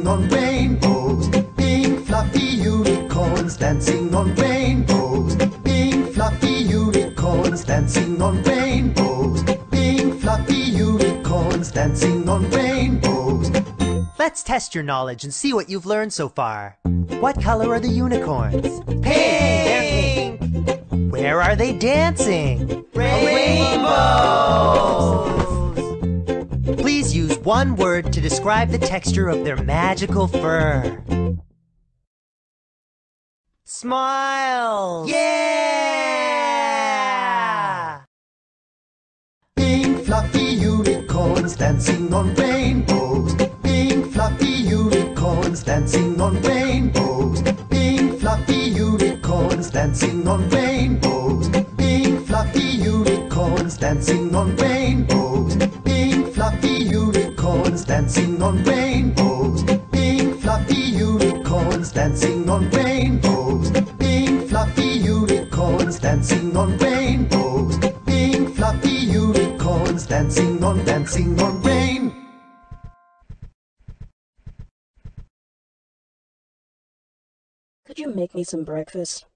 dancing on rainbows. Pink fluffy unicorns dancing on rainbows. Pink fluffy unicorns dancing on rainbows. Pink fluffy unicorns dancing on rainbows. Let's test your knowledge and see what you've learned so far. What color are the unicorns? Pink! Where are they dancing? Rainbows! Please use one word to describe the texture of their magical fur. Smile! Yeah! Pink fluffy unicorns dancing on rainbows. Pink fluffy unicorns dancing on rainbows. Pink fluffy unicorns dancing on rainbows. Pink fluffy unicorns dancing on rainbows. Pink fluffy unicorns dancing on rainbows. Pink fluffy unicorns dancing on rainbows. Pink fluffy unicorns dancing on rainbows. Pink fluffy unicorns dancing on rain. Could you make me some breakfast?